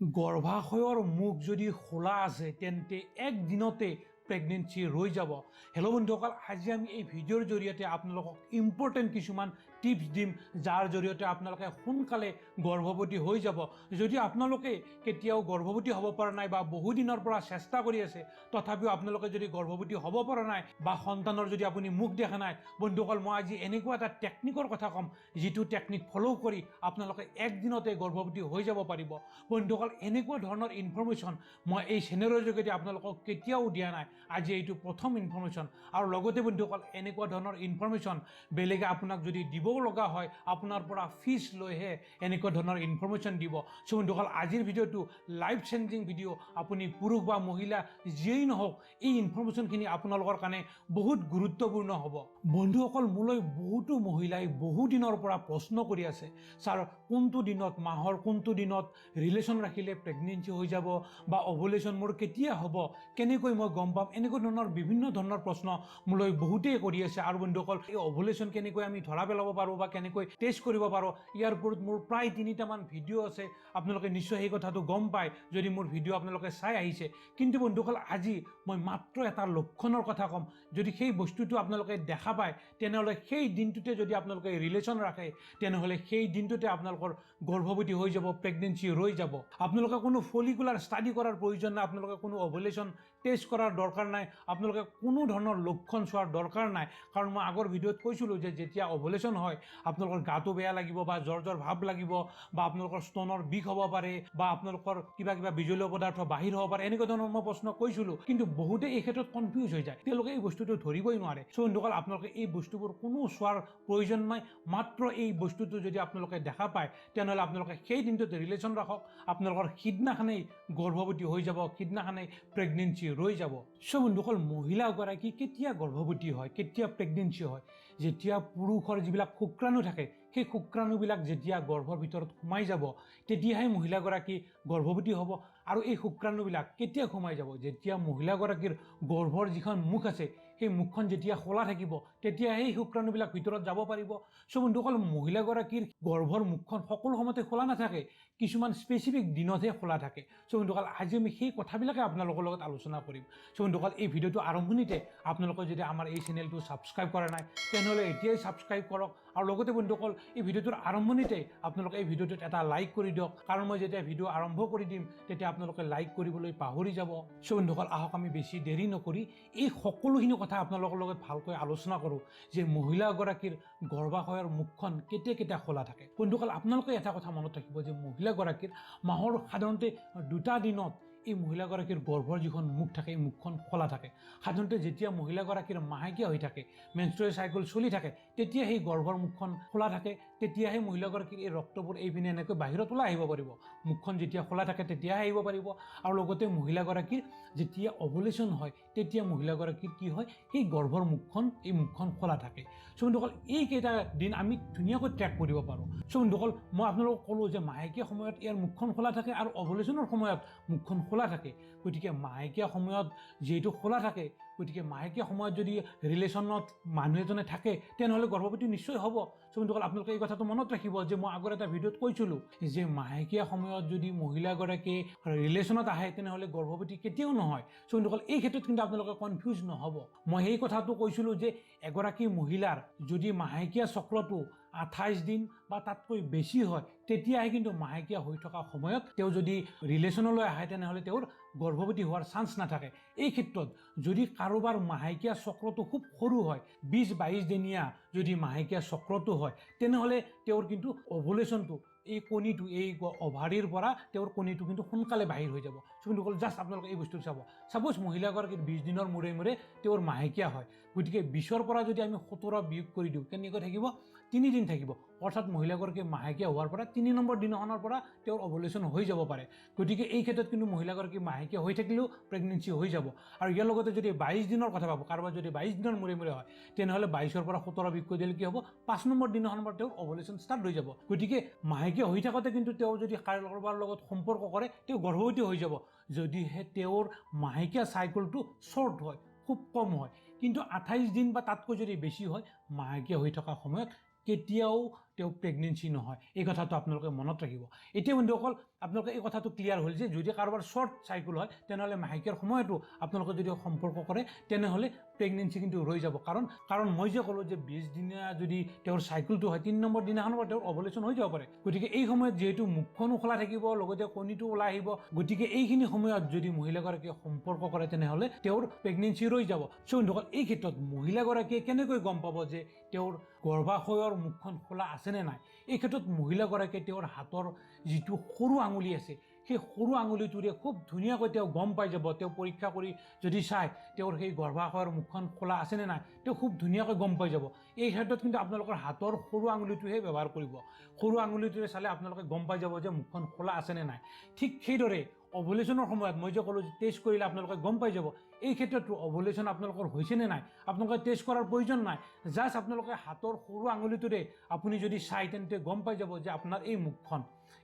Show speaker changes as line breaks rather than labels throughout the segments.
গৰ্ভাশয়ৰ মুখ যদি খোলা আছে তেন্তে একদিনতে প্ৰেগনেন্সি ৰৈ যাব। হেল্ল' বন্ধুসকল, আজি আমি এই ভিডিঅ'ৰ জৰিয়তে আপোনালোকক ইম্পৰ্টেণ্ট কিছুমান টিপছ দিম, যাৰ জৰিয়তে আপোনালোকে সোনকালে গৰ্ভৱতী হৈ যাব। যদি আপোনালোকে কেতিয়াও গৰ্ভৱতী হ'ব পৰা নাই বা বহুদিনৰ পৰা চেষ্টা কৰি আছে তথাপিও আপোনালোকে যদি গৰ্ভৱতী হ'ব পৰা নাই বা সন্তানৰ যদি আপুনি মুখ দেখা নাই, বন্ধুসকল মই আজি এনেকুৱা এটা টেকনিকৰ কথা ক'ম যিটো টেকনিক ফ'ল' কৰি আপোনালোকে একদিনতে গৰ্ভৱতী হৈ যাব পাৰিব। বন্ধুসকল, এনেকুৱা ধৰণৰ ইনফৰমেশ্যন মই এই চেনেলৰ যোগেদি আপোনালোকক কেতিয়াও দিয়া নাই। আজি এইটো প্ৰথম ইনফৰমেশ্যন। আৰু লগতে বন্ধুসকল, এনেকুৱা ধৰণৰ ইনফৰমেশ্যন বেলেগে আপোনাক যদি দিবও লগা হয় আপোনাৰ পৰা ফিজ লৈহে এনেকুৱা ধৰণৰ ইনফৰমেশ্যন দিব। চ' বন্ধুসকল, আজিৰ ভিডিঅ'টো লাইফ চেঞ্জিং ভিডিঅ'। আপুনি পুৰুষ বা মহিলা যিয়েই নহওক, এই ইনফৰমেশ্যনখিনি আপোনালোকৰ কাৰণে বহুত গুৰুত্বপূৰ্ণ হ'ব। বন্ধুসকল, মোলৈ বহুতো মহিলাই বহুদিনৰ পৰা প্ৰশ্ন কৰি আছে, ছাৰ কোনটো দিনত, মাহৰ কোনটো দিনত ৰিলেশ্যন ৰাখিলে প্ৰেগনেন্সি হৈ যাব বা অভুলেশ্যন মোৰ কেতিয়া হ'ব, কেনেকৈ মই গম পাম, এনেকুৱা ধৰণৰ বিভিন্ন ধৰণৰ প্ৰশ্ন মোলৈ বহুতেই কৰি আছে। আৰু বন্ধুসকল, এই অভুলেশ্যন কেনেকৈ আমি ধৰা পেলাব পাৰোঁ বা কেনেকৈ টেষ্ট কৰিব পাৰোঁ, ইয়াৰ ওপৰত মোৰ প্ৰায় 3টামান ভিডিঅ' আছে। আপোনালোকে নিশ্চয় সেই কথাটো গম পায় যদি মোৰ ভিডিঅ' আপোনালোকে চাই আহিছে। কিন্তু বন্ধুসকল, আজি মই মাত্ৰ এটা লক্ষণৰ কথা ক'ম। যদি সেই বস্তুটো আপোনালোকে দেখা পায় তেনেহ'লে সেই দিনটোতে যদি আপোনালোকে ৰিলেশ্যন ৰাখে তেনেহ'লে সেই দিনটোতে আপোনালোকৰ গৰ্ভৱতী হৈ যাব, প্ৰেগনেন্সি ৰৈ যাব। আপোনালোকে কোনো ফলিকুলাৰ ষ্টাডি কৰাৰ প্ৰয়োজন নাই, আপোনালোকে কোনো অভুলেশ্যন টেষ্ট কৰাৰ দৰকাৰ নাই, আপোনালোকে কোনো ধৰণৰ লক্ষণ চোৱাৰ দৰকাৰ নাই। কাৰণ মই আগৰ ভিডিঅ'ত কৈছিলোঁ যে যেতিয়া অভুলেশ্যন হয় আপোনালোকৰ গাটো বেয়া লাগিব বা জ্বৰ ভাৱ লাগিব বা আপোনালোকৰ স্তনৰ বিষ হ'ব পাৰে বা আপোনালোকৰ কিবা বিজলীয় পদাৰ্থ বাহিৰ হ'ব পাৰে, এনেকুৱা ধৰণৰ মই প্ৰশ্ন কৈছিলোঁ। কিন্তু বহুতে এই ক্ষেত্ৰত কনফিউজ হৈ যায়, তেওঁলোকে এই বস্তুটো ধৰিবই নোৱাৰে। চ' বন্ধুসকল, আপোনালোকে এই বস্তুবোৰ কোনো চোৱাৰ প্ৰয়োজন নাই। মাত্ৰ এই বস্তুটো যদি আপোনালোকে দেখা পায় তেনেহ'লে আপোনালোকে সেই দিনটোত ৰিলেশ্যন ৰাখক, আপোনালোকৰ সিদিনাখনেই গৰ্ভৱতী হৈ যাব, সিদিনাখনেই প্ৰেগনেন্সি ৰৈ যাব। চ' বন্ধুসকল, মহিলাগৰাকী কেতিয়া গৰ্ভৱতী হয়, কেতিয়া প্ৰেগনেন্সি হয়? যেতিয়া পুৰুষৰ যিবিলাক শুক্ৰাণু থাকে সেই শুক্ৰাণুবিলাক যেতিয়া গৰ্ভৰ ভিতৰত সোমাই যাব তেতিয়াহে মহিলাগৰাকী গৰ্ভৱতী হ'ব। আৰু এই শুক্ৰাণুবিলাক কেতিয়া সোমাই যাব? যেতিয়া মহিলাগৰাকীৰ গৰ্ভৰ যিখন মুখ আছে সেই মুখখন যেতিয়া খোলা থাকিব তেতিয়াহে এই শুক্ৰাণুবিলাক ভিতৰত যাব পাৰিব। চ' বন্ধুসকল, মহিলাগৰাকীৰ গৰ্ভৰ মুখখন সকলো সময়তে খোলা নাথাকে, কিছুমান স্পেচিফিক দিনতহে খোলা থাকে। চ' বন্ধুসকল, আজি আমি সেই কথাবিলাকে আপোনালোকৰ লগত আলোচনা কৰিম। চ' বন্ধুসকল, এই ভিডিঅ'টো আৰম্ভণিতে আপোনালোকে যদি আমাৰ এই চেনেলটো ছাবস্ক্ৰাইব কৰা নাই তেনেহ'লে এতিয়াই ছাবস্ক্ৰাইব কৰক। আৰু লগতে বন্ধুসকল, এই ভিডিঅ'টোৰ আৰম্ভণিতে আপোনালোকে এই ভিডিঅ'টোত এটা লাইক কৰি দিয়ক, কাৰণ মই যেতিয়া ভিডিঅ' আৰম্ভ কৰি দিম তেতিয়া আপোনালোকে লাইক কৰিবলৈ পাহৰি যাব। চ' বন্ধুসকল, আহক আমি বেছি দেৰি নকৰি এই সকলোখিনি কথা আপোনালোকৰ লগত ভালকৈ আলোচনা কৰোঁ যে মহিলাগৰাকীৰ গৰ্ভাশয়ৰ মুখখন কেতিয়া খোলা থাকে। বন্ধুসকল, আপোনালোকে এটা কথা মনত ৰাখিব যে মহিলাগৰাকীৰ মাহৰ সাধাৰণতে 2টা দিনত এই মহিলাগৰাকীৰ গৰ্ভৰ যিখন মুখ থাকে এই মুখখন খোলা থাকে। সাধাৰণতে যেতিয়া মহিলাগৰাকীৰ মাহেকীয়া হৈ থাকে, মেনষ্ট্ৰুৱেল চাইকেল চলি থাকে, তেতিয়া সেই গৰ্ভৰ মুখখন খোলা থাকে। তেতিয়াহে মহিলাগৰাকীৰ এই ৰক্তবোৰ এইপিনে এনেকৈ বাহিৰত ওলাই আহিব পাৰিব। মুখখন যেতিয়া খোলা থাকে তেতিয়াহে আহিব পাৰিব। আৰু লগতে মহিলাগৰাকীৰ যেতিয়া অভুলেশ্যন হয় তেতিয়া মহিলাগৰাকীৰ কি হয়, সেই গৰ্ভৰ মুখখন খোলা থাকে। চ' বন্ধুসকল, এইকেইটা দিন আমি ধুনীয়াকৈ ট্ৰেক কৰিব পাৰোঁ। চ' বন্ধুসকল, মই আপোনালোকক ক'লোঁ যে মাহেকীয়া সময়ত ইয়াৰ মুখখন খোলা থাকে আৰু অভুলেশ্যনৰ সময়ত মুখখন খোলা থাকে। গতিকে মাহেকীয়া সময়ত যিহেতু খোলা থাকে, গতিকে মাহেকীয়া সময়ত যদি ৰিলেশ্যনত মানুহ এজনে থাকে তেনেহ'লে গৰ্ভৱতী নিশ্চয় হ'ব। চ' বন্ধুসকল, আপোনালোকে এই কথাটো মনত ৰাখিব যে মই আগৰ এটা ভিডিঅ'ত কৈছিলোঁ যে মাহেকীয়া সময়ত যদি মহিলাগৰাকী ৰিলেশ্যনত আহে তেনেহ'লে গৰ্ভৱতী কেতিয়াও নহয়। চ' বন্ধুসকল, এই ক্ষেত্ৰত কিন্তু আপোনালোকে কনফিউজ নহ'ব। মই সেই কথাটো কৈছিলোঁ যে এগৰাকী মহিলাৰ যদি মাহেকীয়া চক্ৰটো 28 দিন বা তাতকৈ বেছি হয় তেতিয়াহে কিন্তু মাহেকীয়া হৈ থকা সময়ত তেওঁ যদি ৰিলেশ্যনলৈ আহে তেনেহ'লে তেওঁৰ গৰ্ভৱতী হোৱাৰ চান্স নাথাকে। এই ক্ষেত্ৰত যদি কাৰোবাৰ মাহেকীয়া চক্ৰটো খুব সৰু হয়, 20-22 দিনীয়া যদি মাহেকীয়া চক্ৰটো হয় তেনেহ'লে তেওঁৰ কিন্তু অভুলেশ্যনটো, এই কণীটো, এই অভাৰীৰ পৰা তেওঁৰ কণীটো কিন্তু সোনকালে বাহিৰ হৈ যাব। চ' বন্ধুসকল, জাষ্ট আপোনালোকে এই বস্তুটো চাব। ছাপ'জ মহিলাগৰাকীৰ 20 দিনৰ মূৰে তেওঁৰ মাহেকীয়া হয়, গতিকে 20ৰ পৰা যদি আমি 17 বিয়োগ কৰি দিওঁ কেনেকৈ থাকিব? 3 দিন থাকিব। অৰ্থাৎ মহিলাগৰাকীৰ মাহেকীয়া হোৱাৰ পৰা 3 নম্বৰ দিনাখনৰ পৰা তেওঁৰ অভুলেশ্যন হৈ যাব পাৰে। গতিকে এই ক্ষেত্ৰত কিন্তু মহিলাগৰাকী মাহেকীয়া হৈ থাকিলেও প্ৰেগনেন্সি হৈ যাব। আৰু ইয়াৰ লগতে যদি 22 দিনৰ কথা ভাবোঁ, কাৰোবাৰ যদি 22 দিনৰ মূৰে হয় তেনেহ'লে 22ৰ পৰা 17 বিয়োগ কৰি দিলে কি হ'ব? 5 নম্বৰ দিনাখনৰ পৰা তেওঁৰ অভুলেশ্যন ষ্টাৰ্ট হৈ যাব। গতিকে মাহেকীয়া হৈ থাকোঁতে কিন্তু তেওঁ যদি কাৰোবাৰ লগত সম্পৰ্ক কৰে তেওঁ গৰ্ভৱতী হৈ যাব, যদিহে তেওঁৰ মাহেকীয়া চাইকেলটো শ্বৰ্ট হয়, খুব কম হয়। কিন্তু 28 দিন বা তাতকৈ যদি বেছি হয়, মাহেকীয়া হৈ থকা সময়ত কেতিয়াও তেওঁ প্ৰেগনেঞ্চি নহয় এই কথাটো আপোনালোকে মনত ৰাখিব এতিয়া বন্ধুসকল আপোনালোকে এই কথাটো ক্লিয়াৰ হ'ল যে যদি কাৰোবাৰ শ্বৰ্ট চাইকেল হয় তেনেহ'লে মাহেকীয়াৰ সময়তো আপোনালোকে যদি সম্পৰ্ক কৰে তেনেহ'লে প্ৰেগনেঞ্চি কিন্তু ৰৈ যাব কাৰণ মই যে ক'লোঁ যে 20 দিনীয়া যদি তেওঁৰ চাইকেলটো হয় 3 নম্বৰ দিনাখনৰ পৰা তেওঁৰ অভুলেশ্যন হৈ যাব পাৰে গতিকে এই সময়ত যিহেতু মুখখনো খোলা থাকিব লগতে কণীটো ওলাই আহিব গতিকে এইখিনি সময়ত যদি মহিলাগৰাকীয়ে সম্পৰ্ক কৰে তেনেহ'লে তেওঁৰ প্ৰেগনেঞ্চি ৰৈ যাব চ' বন্ধুসকল এই ক্ষেত্ৰত মহিলাগৰাকীয়ে কেনেকৈ গম পাব যে তেওঁৰ গৰ্ভাশয়ৰ মুখখন খোলা আছেনে নাই এই ক্ষেত্ৰত মহিলাগৰাকীয়ে তেওঁৰ হাতৰ যিটো সৰু আঙুলি আছে সেই সৰু আঙুলিটোৰে খুব ধুনীয়াকৈ তেওঁ গম পাই যাব তেওঁ পৰীক্ষা কৰি যদি চায় তেওঁৰ সেই গৰ্ভাশয়ৰ মুখখন খোলা আছেনে নাই তেওঁ খুব ধুনীয়াকৈ গম পাই যাব এই ক্ষেত্ৰত কিন্তু আপোনালোকৰ হাতৰ সৰু আঙুলিটোহে ব্যৱহাৰ কৰিব সৰু আঙুলিটোৰে চালে আপোনালোকে গম পাই যাব যে মুখখন খোলা আছেনে নাই ঠিক সেইদৰে অভুলেশ্যনৰ সময়ত মই যে ক'লোঁ যে টেষ্ট কৰিলে আপোনালোকে গম পাই যাব এই ক্ষেত্ৰতো অভুলেশ্যন আপোনালোকৰ হৈছেনে নাই আপোনালোকে টেষ্ট কৰাৰ প্ৰয়োজন নাই জাষ্ট আপোনালোকে হাতৰ সৰু আঙুলিটোৰে আপুনি যদি চাই তেন্তে গম পাই যাব যে আপোনাৰ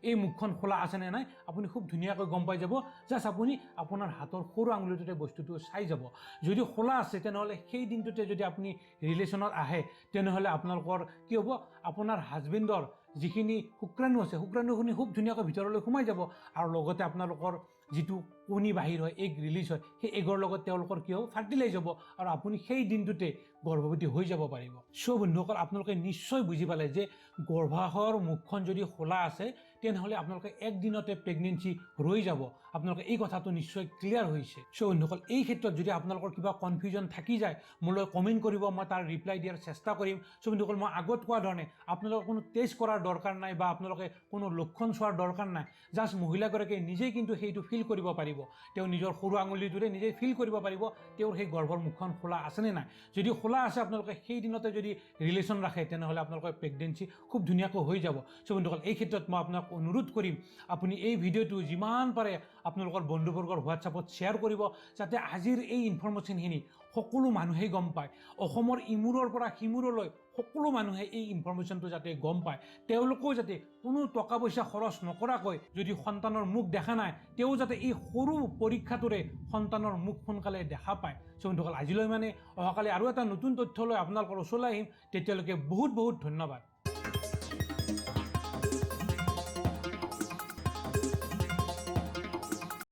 এই মুখখন খোলা আছেনে নাই আপুনি খুব ধুনীয়াকৈ গম পাই যাব জাষ্ট আপুনি আপোনাৰ হাতৰ সৰু আঙুলিটোতে বস্তুটো চাই যাব যদি খোলা আছে তেনেহ'লে সেই দিনটোতে যদি আপুনি ৰিলেশ্যনত আহে তেনেহ'লে আপোনালোকৰ কি হ'ব আপোনাৰ হাজবেণ্ডৰ যিখিনি শুক্ৰাণু আছে শুক্ৰাণুখিনি খুব ধুনীয়াকৈ ভিতৰলৈ সোমাই যাব আৰু লগতে আপোনালোকৰ যিটো কণী বাহিৰ হয় এগ ৰিলিজ হয় সেই এগৰ লগত তেওঁলোকৰ কি হ'ব ফাৰ্টিলাইজ হ'ব আৰু আপুনি সেই দিনটোতে গৰ্ভৱতী হৈ যাব পাৰিব চ' বন্ধুসকল আপোনালোকে নিশ্চয় বুজি পালে যে গৰ্ভাশয়ৰ মুখখন যদি খোলা আছে তেনেহ'লে আপোনালোকে একদিনতে প্ৰেগনেঞ্চি ৰৈ যাব আপোনালোকে এই কথাটো নিশ্চয় ক্লিয়াৰ হৈছে চ' বন্ধুসকল এই ক্ষেত্ৰত যদি আপোনালোকৰ কিবা কনফিউজন থাকি যায় মোলৈ কমেণ্ট কৰিব মই তাৰ ৰিপ্লাই দিয়াৰ চেষ্টা কৰিম চ' বন্ধুসকল মই আগত কোৱা ধৰণে আপোনালোকৰ কোনো টেষ্ট কৰাৰ দৰকাৰ নাই বা আপোনালোকে কোনো লক্ষণ চোৱাৰ দৰকাৰ নাই জাষ্ট মহিলাগৰাকীয়ে নিজেই কিন্তু সেইটো ফিল কৰিব পাৰিব তেওঁ নিজৰ সৰু আঙুলিটোৰে নিজেই ফিল কৰিব পাৰিব তেওঁৰ সেই গৰ্ভৰ মুখখন খোলা আছেনে নাই যদি খোলা আছে আপোনালোকে সেই দিনতে যদি ৰিলেশ্যন ৰাখে তেনেহ'লে আপোনালোকৰ প্ৰেগনেঞ্চি খুব ধুনীয়াকৈ হৈ যাব চ' বন্ধুসকল এই ক্ষেত্ৰত মই আপোনাক অনুৰোধ কৰিম আপুনি এই ভিডিঅ'টো যিমান পাৰে আপোনালোকৰ বন্ধুবৰ্গৰ হোৱাটছআপত শ্বেয়াৰ কৰিব যাতে আজিৰ এই ইনফৰমেশ্যনখিনি সকলো মানুহেই গম পায় অসমৰ ইমূৰৰ পৰা সিমূৰলৈ সকলো মানুহে এই ইনফৰমেশ্যনটো যাতে গম পায় তেওঁলোকেও যাতে কোনো টকা পইচা খৰচ নকৰাকৈ যদি সন্তানৰ মুখ দেখা নাই তেওঁ যাতে এই সৰু পৰীক্ষাটোৰে সন্তানৰ মুখ সোনকালে দেখা পায় চ' বন্ধুসকল আজিলৈ মানে অহাকালি আৰু এটা নতুন তথ্য লৈ আপোনালোকৰ ওচৰলৈ আহিম তেতিয়ালৈকে বহুত বহুত ধন্যবাদ